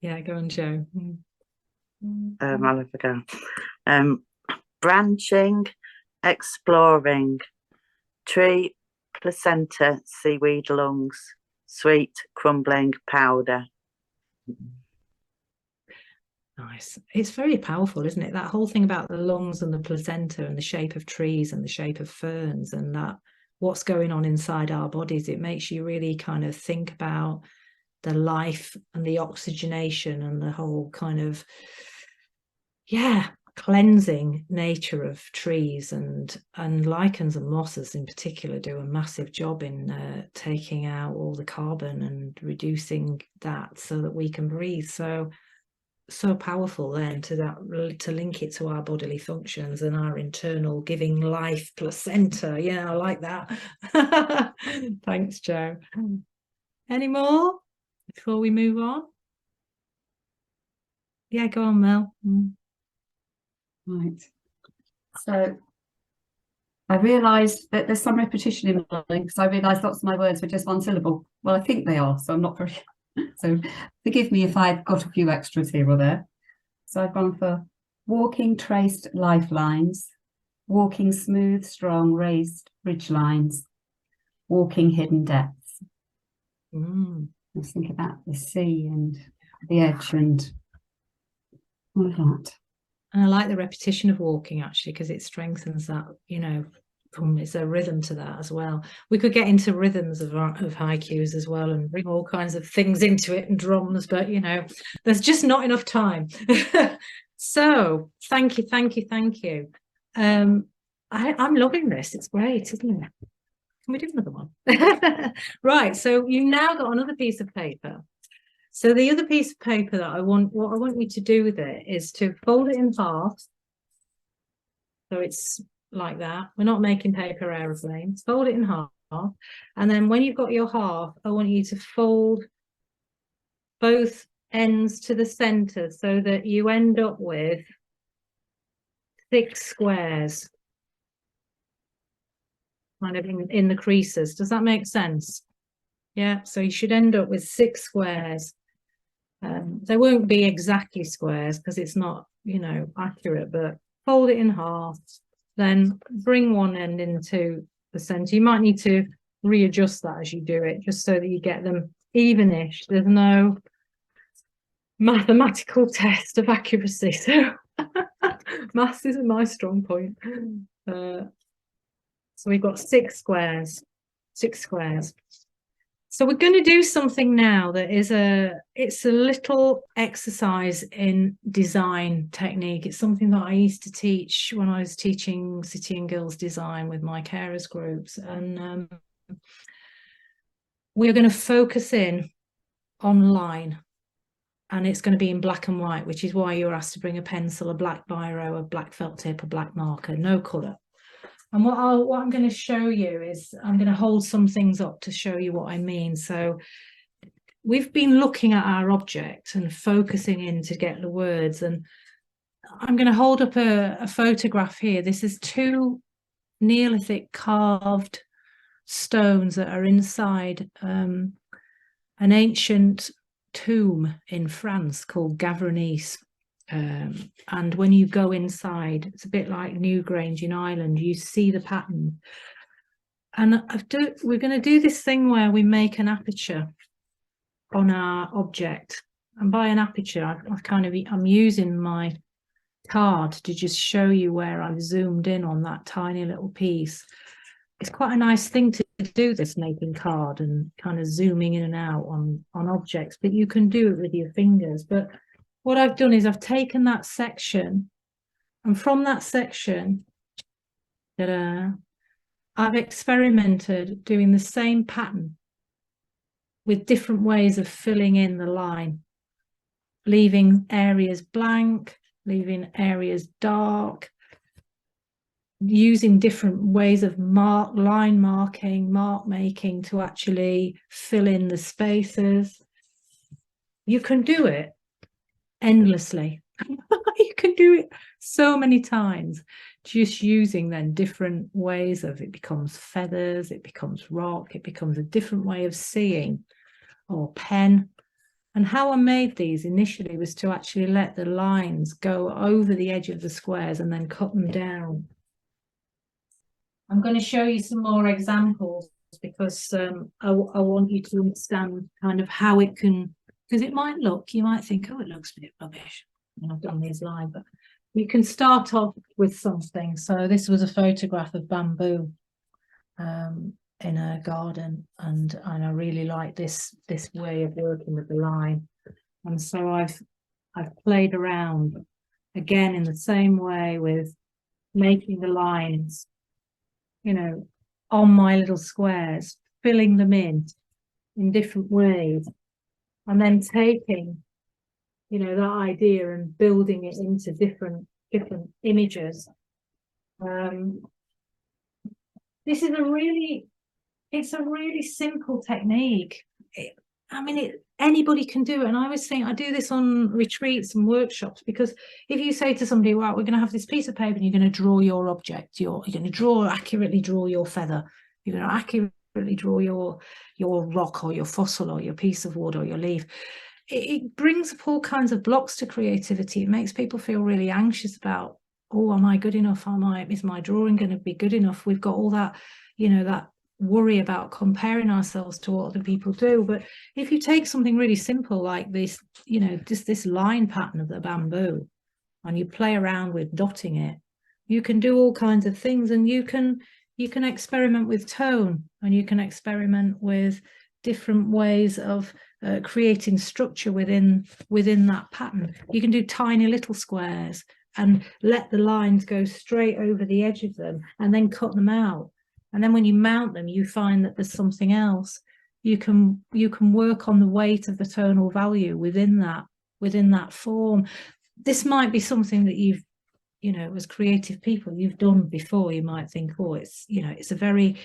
Yeah, go on, Jo. I'll have a go. Branching, exploring, tree, placenta, seaweed lungs, sweet, crumbling powder. Nice. It's very powerful, isn't it? That whole thing about the lungs and the placenta and the shape of trees and the shape of ferns and that what's going on inside our bodies. It makes you really kind of think about the life and the oxygenation and the whole kind of, cleansing nature of trees, and lichens and mosses in particular do a massive job in taking out all the carbon and reducing that so that we can breathe. So powerful then to link it to our bodily functions and our internal giving life placenta. Yeah, I like that. Thanks, Jo. Any more before we move on? Yeah, go on, Mel. Right. So I realised that there's some repetition in mine because I realised lots of my words were just one syllable. Well, I think they are, so I'm not very... So forgive me if I've got a few extras here or there. So I've gone for walking traced lifelines, walking smooth, strong, raised ridge lines, walking hidden depths. Let's think about the sea and the edge and all of that. And I like the repetition of walking, actually, because it strengthens that, you know, it's a rhythm to that as well. We could get into rhythms of haikus as well and bring all kinds of things into it and drums, but, you know, there's just not enough time. So thank you. I'm loving this. It's great, isn't it? Can we do another one? Right, so you've now got another piece of paper. So the other piece of paper that what I want you to do with it is to fold it in half. So it's like that. We're not making paper aeroplanes. Fold it in half. And then when you've got your half, I want you to fold both ends to the center so that you end up with 6 squares kind of in the creases. Does that make sense? Yeah, so you should end up with 6 squares. They won't be exactly squares because it's not, you know, accurate, but fold it in half, then bring one end into the center. You might need to readjust that as you do it, just so that you get them evenish. There's no mathematical test of accuracy, so maths isn't my strong point. So we've got 6 squares. So we're going to do something now that is it's a little exercise in design technique. It's something that I used to teach when I was teaching City and Guilds design with my carers groups, and we're going to focus in on line, and it's going to be in black and white, which is why you're asked to bring a pencil, a black biro, a black felt tip, a black marker, no colour. And what I'm going to show you is I'm going to hold some things up to show you what I mean. So we've been looking at our object and focusing in to get the words. And I'm going to hold up a photograph here. This is 2 Neolithic carved stones that are inside an ancient tomb in France called Gavronis. And when you go inside, it's a bit like Newgrange in Ireland, you see the pattern. And we're going to do this thing where we make an aperture on our object, and by an aperture I'm using my card to just show you where I've zoomed in on that tiny little piece. It's quite a nice thing to do, this making card and kind of zooming in and out on objects, but you can do it with your fingers. But what I've done is I've taken that section, and from that section, I've experimented doing the same pattern with different ways of filling in the line, leaving areas blank, leaving areas dark, using different ways of line marking, mark making to actually fill in the spaces. You can do it endlessly. You can do it so many times, just using then different ways of it. Becomes feathers, it becomes rock, it becomes a different way of seeing, or pen. And how I made these initially was to actually let the lines go over the edge of the squares and then cut them down. I'm going to show you some more examples because I want you to understand kind of how it can, because it might look, you might think, oh, it looks a bit rubbish. And I've done these live, but you can start off with something. So this was a photograph of bamboo in a garden, and I really like this way of working with the line. And so I've played around again in the same way with making the lines, you know, on my little squares, filling them in different ways, and then taking, you know, that idea and building it into different images. This is it's a really simple technique. Anybody can do it. And I always think I do this on retreats and workshops, because if you say to somebody, well, we're going to have this piece of paper and you're going to draw your object, you're going to accurately draw your feather, you're going to accurately draw your rock or your fossil or your piece of wood or your leaf. It brings up all kinds of blocks to creativity. It makes people feel really anxious about, oh, am I good enough? Is my drawing going to be good enough? We've got all that, you know, that worry about comparing ourselves to what other people do. But if you take something really simple like this, you know, just this line pattern of the bamboo, and you play around with dotting it, you can do all kinds of things. And you can experiment with tone, and you can experiment with different ways of creating structure within that pattern. You can do tiny little squares and let the lines go straight over the edge of them, and then cut them out. And then when you mount them, you find that there's something else. You can work on the weight of the tonal value within that form. This might be something that you've, you know, as creative people, you've done before. You might think, oh, it's, you know, it's a very,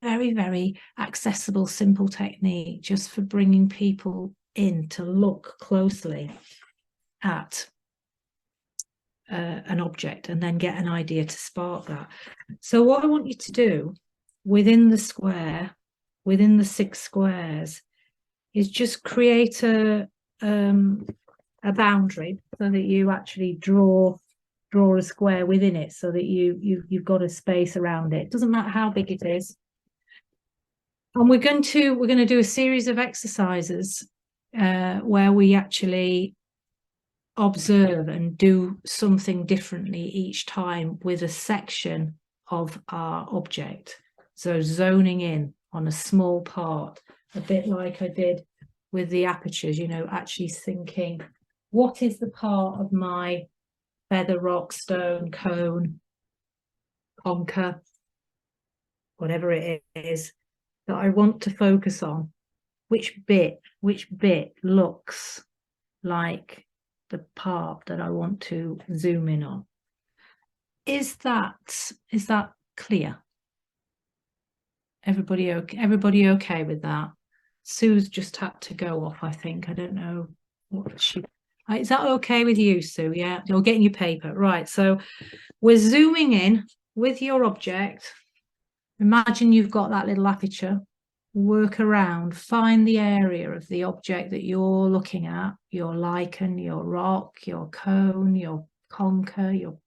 very accessible, simple technique just for bringing people in to look closely at an object and then get an idea to spark that. So what I want you to do within the square, within the 6 squares, is just create a boundary so that you actually draw a square within it, so that you've got a space around it. It doesn't matter how big it is. And we're going to do a series of exercises where we actually observe and do something differently each time with a section of our object. So zoning in on a small part, a bit like I did with the apertures, you know, actually thinking, what is the part of my feather, rock, stone, cone, conker, whatever it is, that I want to focus on? Which bit looks like the part that I want to zoom in on? Is that clear? Everybody okay with that? Sue's just had to go off, I think. I don't know what she... Is that okay with you, Sue? Yeah, you're getting your paper. Right, so we're zooming in with your object. Imagine you've got that little aperture. Work around, find the area of the object that you're looking at, your lichen, your rock, your cone, your conker, your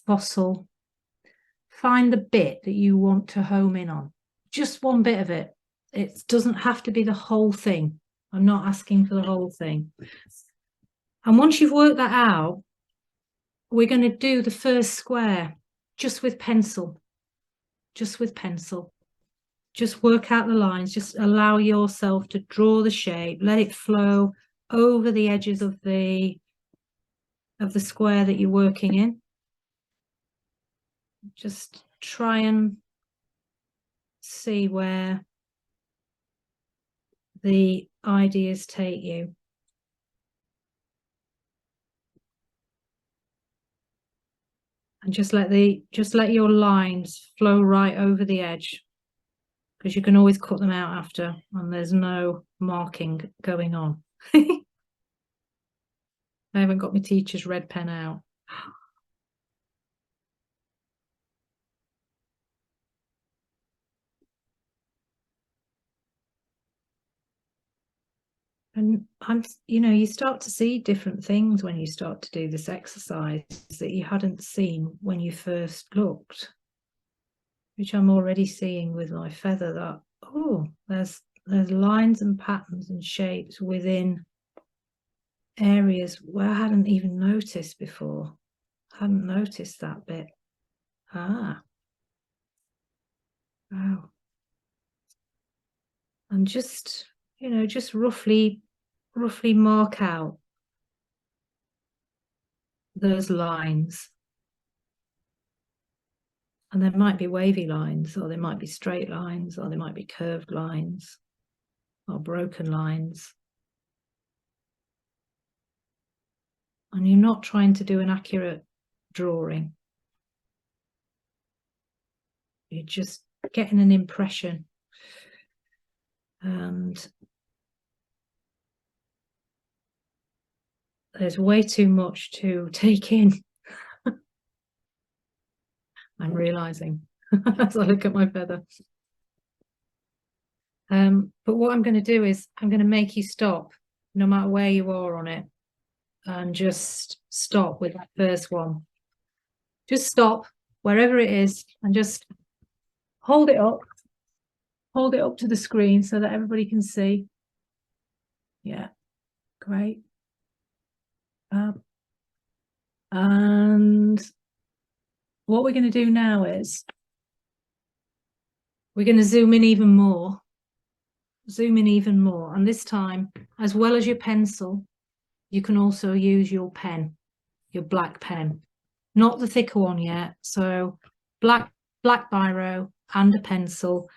fossil. Find the bit that you want to home in on. Just one bit of it. It doesn't have to be the whole thing. I'm not asking for the whole thing. And once you've worked that out, we're going to do the first square just with pencil. Just with pencil. Just work out the lines, just allow yourself to draw the shape, let it flow over the edges of the square that you're working in. Just try and see where the ideas take you. And just let your lines flow right over the edge, because you can always cut them out after, and there's no marking going on. I haven't got my teacher's red pen out. And you know, you start to see different things when you start to do this exercise that you hadn't seen when you first looked, which I'm already seeing with my feather, that, oh, there's lines and patterns and shapes within areas where I hadn't even noticed before. I hadn't noticed that bit. Ah. Wow. And just, you know, just roughly mark out those lines. And there might be wavy lines, or there might be straight lines, or there might be curved lines, or broken lines. And you're not trying to do an accurate drawing. You're just getting an impression. And there's way too much to take in. I'm realizing as I look at my feather. But what I'm going to do is I'm going to make you stop, no matter where you are on it, and just stop with that first one. Just stop wherever it is and just hold it up to the screen so that everybody can see. Yeah, great. And what we're going to do now is we're going to zoom in even more. And this time, as well as your pencil, you can also use your pen. your black pen, not the thicker one yet. So black biro and a pencil.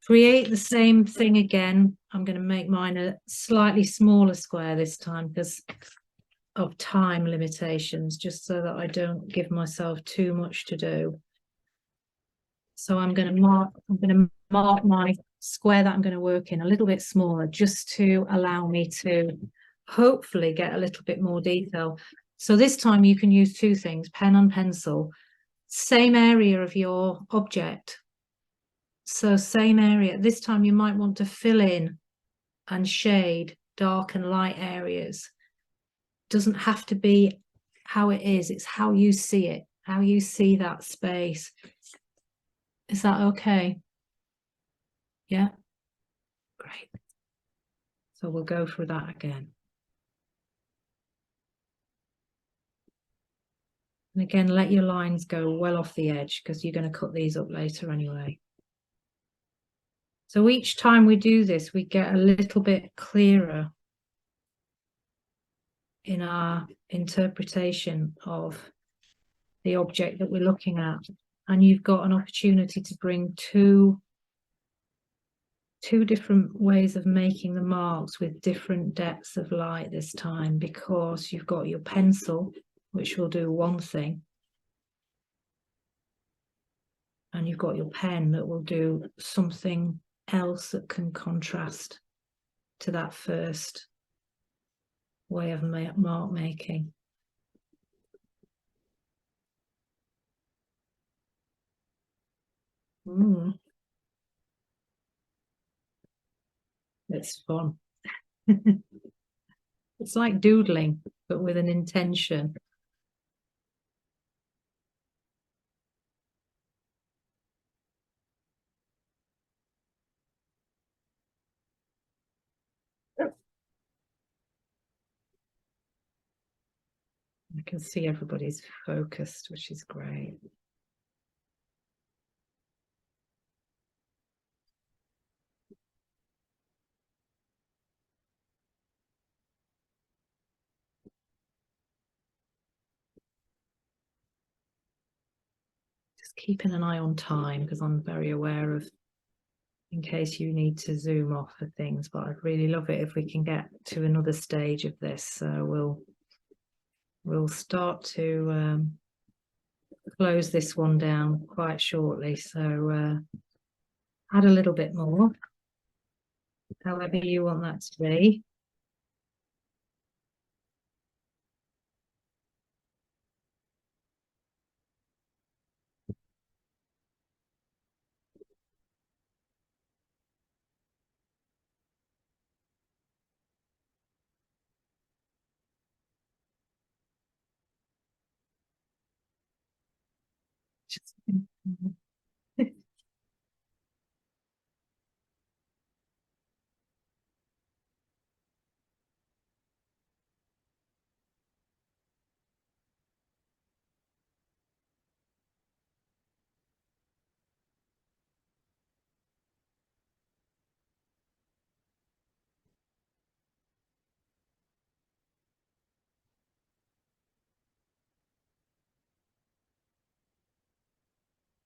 Create the same thing again. I'm going to make mine a slightly smaller square this time because of time limitations, just so that I don't give myself too much to do. So I'm going to mark my square that I'm going to work in a little bit smaller, just to allow me to hopefully get a little bit more detail. So this time you can use two things, pen and pencil, same area of your object. So same area. This time you might want to fill in and shade dark and light areas. Doesn't have to be how it is, it's how you see it, how you see that space. Is that okay? Yeah, great. So we'll go through that again. And again, let your lines go well off the edge because you're going to cut these up later anyway. So each time we do this, we get a little bit clearer in our interpretation of the object that we're looking at. And you've got an opportunity to bring two different ways of making the marks with different depths of light this time, because you've got your pencil, which will do one thing, and you've got your pen that will do something else that can contrast to that first way of mark making. It's fun. It's like doodling, but with an intention. I can see everybody's focused, which is great. Just keeping an eye on time, because I'm very aware of, in case you need to zoom off for things, but I'd really love it if we can get to another stage of this. So we'll start to close this one down quite shortly. So add a little bit more, however you want that to be.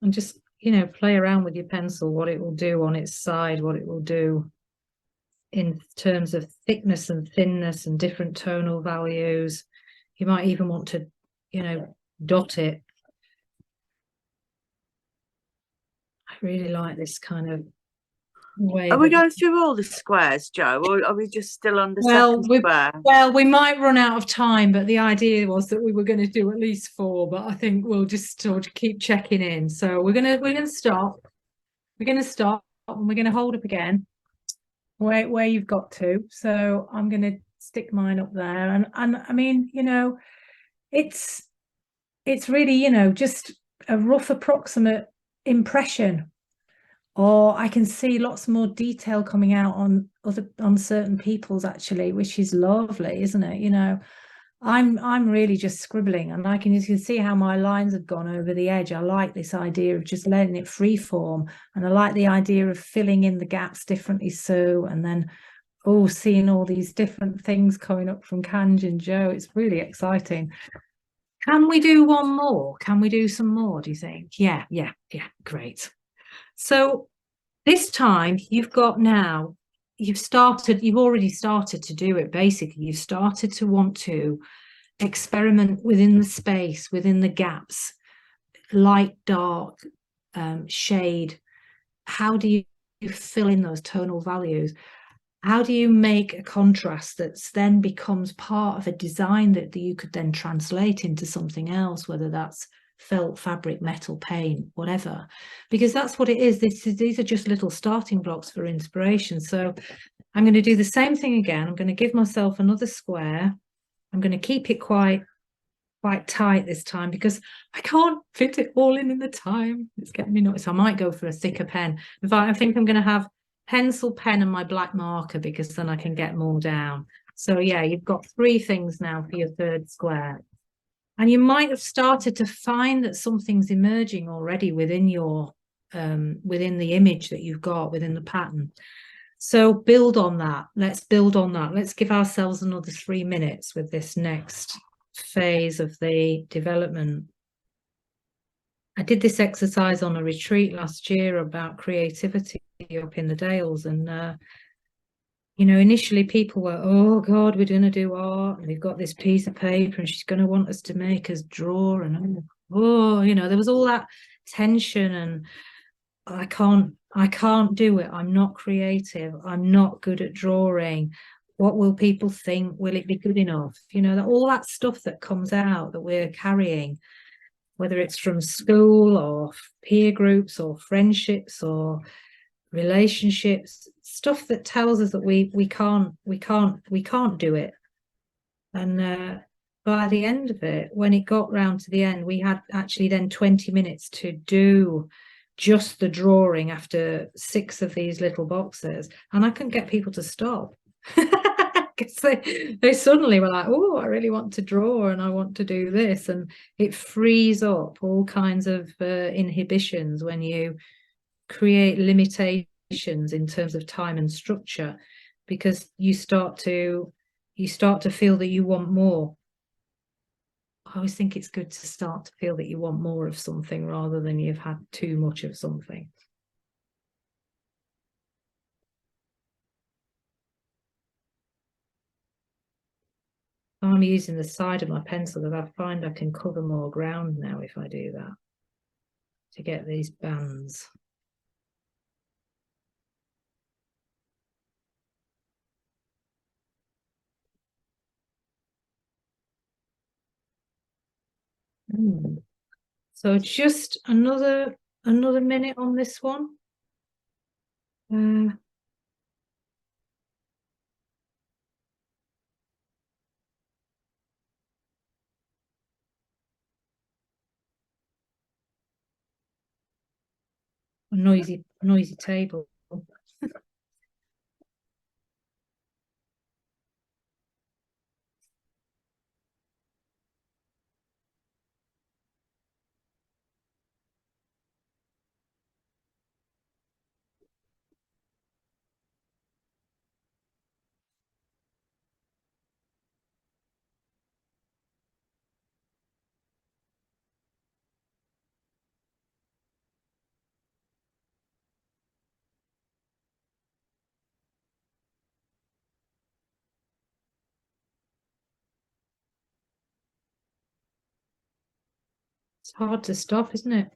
And just, you know, play around with your pencil, what it will do on its side, what it will do in terms of thickness and thinness and different tonal values. You might even want to, you know, dot it. I really like this kind of way. Are we going through all the squares, Jo, or are we just still on the second square? Well, we might run out of time, but the idea was that we were going to do at least 4, but I think we'll just sort of keep checking in. So we're gonna stop. We're gonna stop and we're gonna hold up again where you've got to. So I'm gonna stick mine up there, and I mean, you know, it's really, you know, just a rough approximate impression. Or I can see lots more detail coming out on certain people's, actually, which is lovely, isn't it? You know, I'm really just scribbling, and you can see how my lines have gone over the edge. I like this idea of just letting it free form, and I like the idea of filling in the gaps differently, Sue, and then seeing all these different things coming up from Kanj and Jo. It's really exciting. Can we do one more? Can we do some more, do you think? Yeah, great. So this time you've already started to do it. Basically, you've started to want to experiment within the space, within the gaps, light, dark, shade. How do you fill in those tonal values? How do you make a contrast that's then becomes part of a design that you could then translate into something else, whether that's felt, fabric, metal, paint, whatever? Because that's what it is. These are just little starting blocks for inspiration. So I'm going to do the same thing again. I'm going to give myself another square. I'm going to keep it quite tight this time because I can't fit it all in the time. It's getting me nuts. I might go for a thicker pen. In fact, I think I'm going to have pencil, pen and my black marker because then I can get more down. So yeah, you've got 3 things now for your 3rd square. And you might have started to find that something's emerging already within your within the image that you've got within the pattern. So build on that. Let's build on that. Let's give ourselves another 3 minutes with this next phase of the development. I did this exercise on a retreat last year about creativity up in the Dales, and you know, initially people were, oh God, we're going to do art, and we've got this piece of paper, and she's going to want us to make us draw, and oh, you know, there was all that tension, and I can't do it. I'm not creative. I'm not good at drawing. What will people think? Will it be good enough? You know, all that stuff that comes out that we're carrying, whether it's from school or peer groups or friendships or relationships, stuff that tells us that we can't do it. And by the end of it, when it got round to the end, we had actually then 20 minutes to do just the drawing after 6 of these little boxes, and I couldn't get people to stop. Because they suddenly were like, oh, I really want to draw and I want to do this, and it frees up all kinds of inhibitions when you create limitations in terms of time and structure, because you start to feel that you want more. I always think it's good to start to feel that you want more of something rather than you've had too much of something. I'm using the side of my pencil that I find I can cover more ground now if I do that, to get these bands. So just another minute on this one. A noisy table. It's hard to stop, isn't it?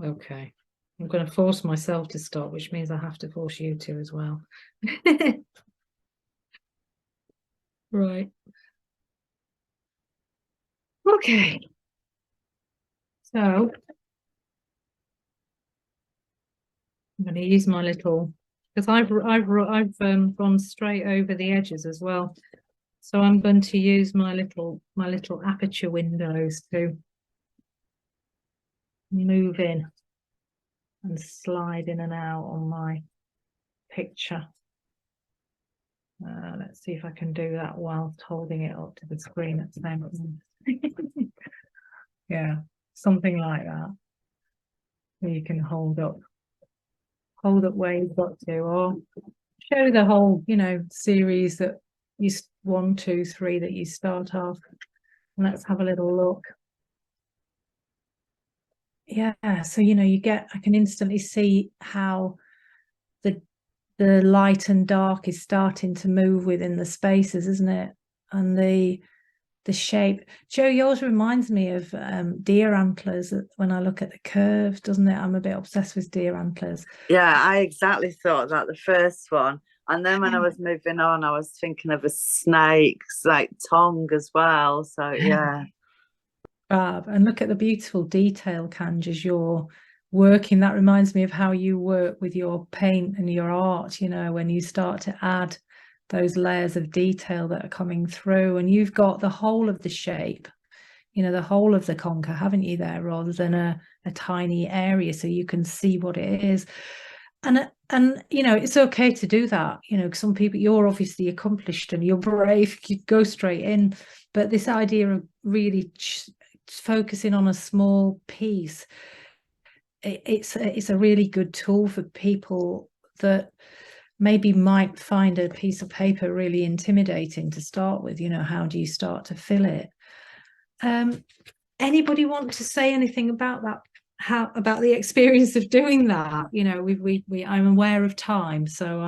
Okay. I'm going to force myself to stop, which means I have to force you to as well. Right. Okay. So I'm going to use my little, because I've gone straight over the edges as well. So I'm going to use my little aperture windows to move in and slide in and out on my picture. Let's Let's see if I can do that whilst holding it up to the screen at the same time. Yeah, something like that. Where you can hold up where you've got to, or show the whole, you know, series that you 1, 2, 3 that you start off. And let's have a little look. Yeah, so you know, I can instantly see how the light and dark is starting to move within the spaces, isn't it? And the shape. Jo, yours reminds me of deer antlers when I look at the curve, doesn't it? I'm a bit obsessed with deer antlers. Yeah, I exactly thought that the first one. And then when I was moving on, I was thinking of a snake's like tongue as well. So yeah. Fab. And look at the beautiful detail, Kanj, as you're working. That reminds me of how you work with your paint and your art, you know, when you start to add those layers of detail that are coming through, and you've got the whole of the shape, you know, the whole of the conker, haven't you, there, rather than a tiny area, so you can see what it is. And you know, it's okay to do that, you know, some people, you're obviously accomplished and you're brave, you go straight in, but this idea of really focusing on a small piece, it's a really good tool for people that maybe might find a piece of paper really intimidating to start with. You know, how do you start to fill it? Anybody want to say anything about that? How about the experience of doing that? You know, I'm aware of time, so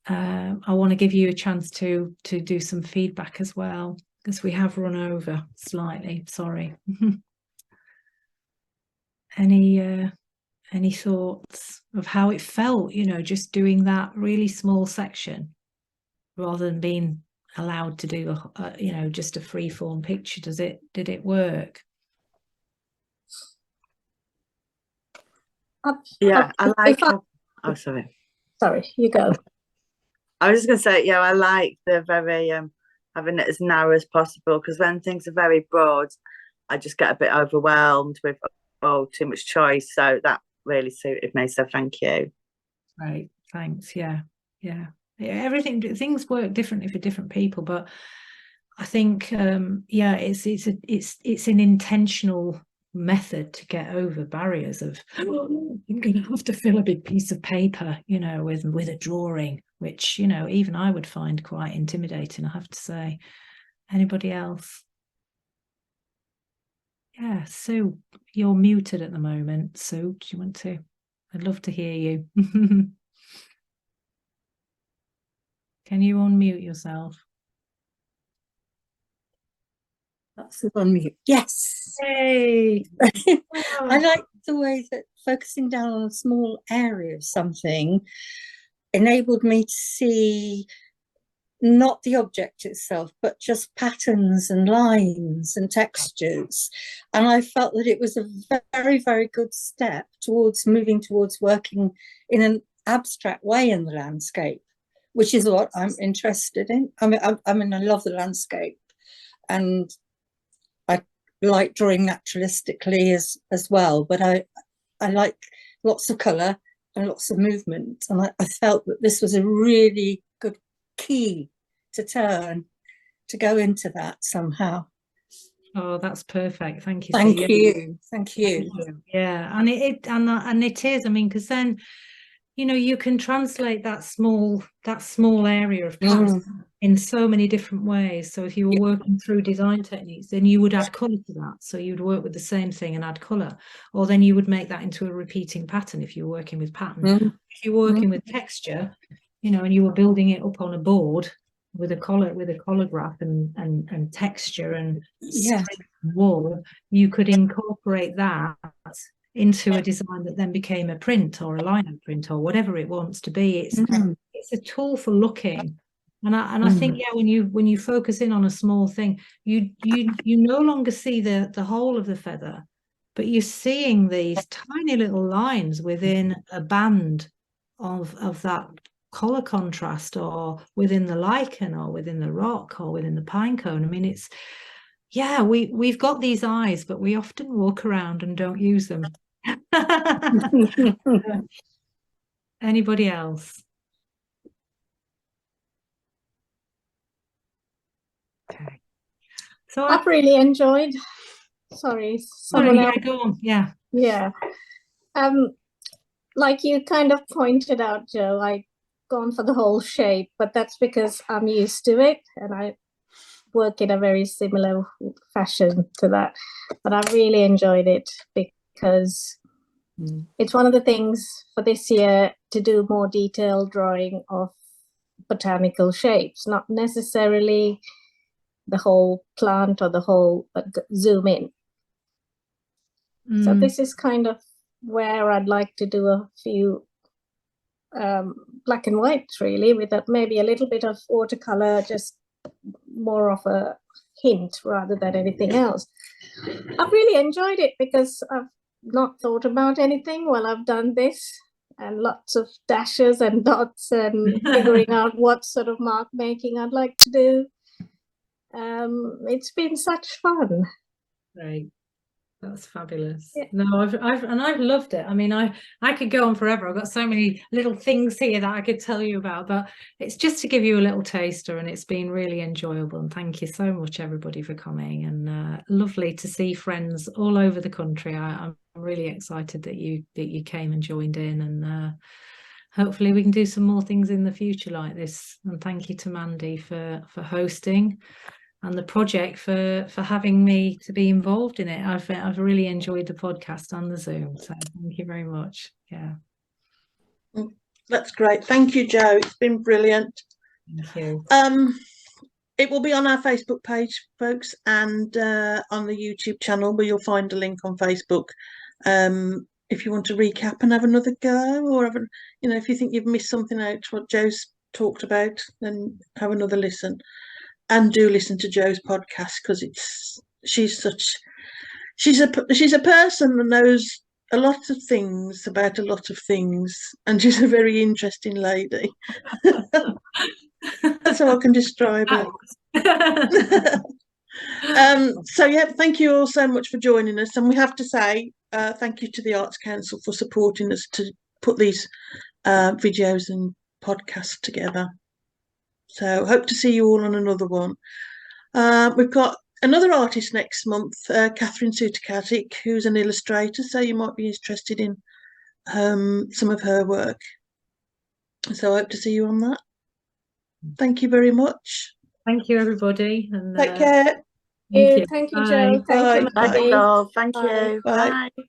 I want to give you a chance to do some feedback as well, because we have run over slightly. Sorry. Any thoughts of how it felt, you know, just doing that really small section rather than being allowed to do you know, just a free form picture? Did it work? Yeah, I like oh, sorry, you go. I was just gonna say, yeah, I like the very having it as narrow as possible, because when things are very broad, I just get a bit overwhelmed with too much choice. So that really suited me, so thank you. Right, thanks. Yeah, things work differently for different people, but I think yeah, it's an intentional method to get over barriers of you're gonna have to fill a big piece of paper, you know, with a drawing, which, you know, even I would find quite intimidating, I have to say. Anybody else? Yeah, Sue, you're muted at the moment. Sue, do you want to? I'd love to hear you. Can you unmute yourself? That's unmute. Yes. Hey. I like the way that focusing down on a small area of something enabled me to see not the object itself, but just patterns and lines and textures. And I felt that it was a very, very good step towards moving towards working in an abstract way in the landscape, which is what I'm interested in. I mean, I love the landscape, and I like drawing naturalistically as well, but I like lots of colour and lots of movement, and I felt that this was a really good key to turn to go into that somehow. Oh, that's perfect. Thank you. Thank you. Thank you. Yeah, and it is. I mean, because then, you know, you can translate that small area of pattern in so many different ways. So if you were working through design techniques, then you would add colour to that. So you'd work with the same thing and add colour, or then you would make that into a repeating pattern if you were working with pattern. If you're working with texture, you know, and you were building it up on a board with a color graph and texture and wall, you could incorporate that into a design that then became a print or a line print or whatever it wants to be. It's a tool for looking, and I think, yeah, when you focus in on a small thing, you no longer see the whole of the feather, but you're seeing these tiny little lines within a band of that color contrast, or within the lichen, or within the rock, or within the pine cone. I mean, it's, yeah, we've got these eyes, but we often walk around and don't use them. Anybody else? So I've really enjoyed. Sorry, someone else. go on. Yeah. Yeah. Like you kind of pointed out, Jo, I've gone for the whole shape, but that's because I'm used to it and I work in a very similar fashion to that. But I really enjoyed it because it's one of the things for this year to do more detailed drawing of botanical shapes, not necessarily the whole plant or the whole, but zoom in. So this is kind of where I'd like to do a few black and whites, really, with maybe a little bit of watercolor, just more of a hint rather than anything else. I've really enjoyed it because I've not thought about anything while I've done this, and lots of dashes and dots and figuring out what sort of mark making I'd like to do. It's been such fun. Right. That's fabulous. Yeah. No, I've loved it. I mean, I could go on forever. I've got so many little things here that I could tell you about, but it's just to give you a little taster, and it's been really enjoyable. And thank you so much, everybody, for coming. And lovely to see friends all over the country. I'm really excited that you came and joined in, and hopefully we can do some more things in the future like this. And thank you to Mandy for hosting, and the project for having me to be involved in it. I've really enjoyed the podcast and the Zoom, so thank you very much. Yeah, That's great. Thank you, Jo. It's been brilliant. thank you. It will be on our Facebook page, folks, and on the YouTube channel, where you'll find a link on Facebook. If you want to recap and have another go, or have if you think you've missed something out what Jo's talked about, then have another listen. And do listen to Jo's podcast, because she's a person that knows a lot of things about a lot of things, and she's a very interesting lady. That's how I can describe her. So yeah, thank you all so much for joining us, and we have to say thank you to the Arts Council for supporting us to put these videos and podcasts together. So hope to see you all on another one. We've got another artist next month, Catherine Sutakatic, who's an illustrator, so you might be interested in some of her work. So I hope to see you on that. Thank you very much. Thank you, everybody. And Take care. Thank you, Jo. Bye. Thank you, Bye. Mandy. Thank you. Bye. Bye.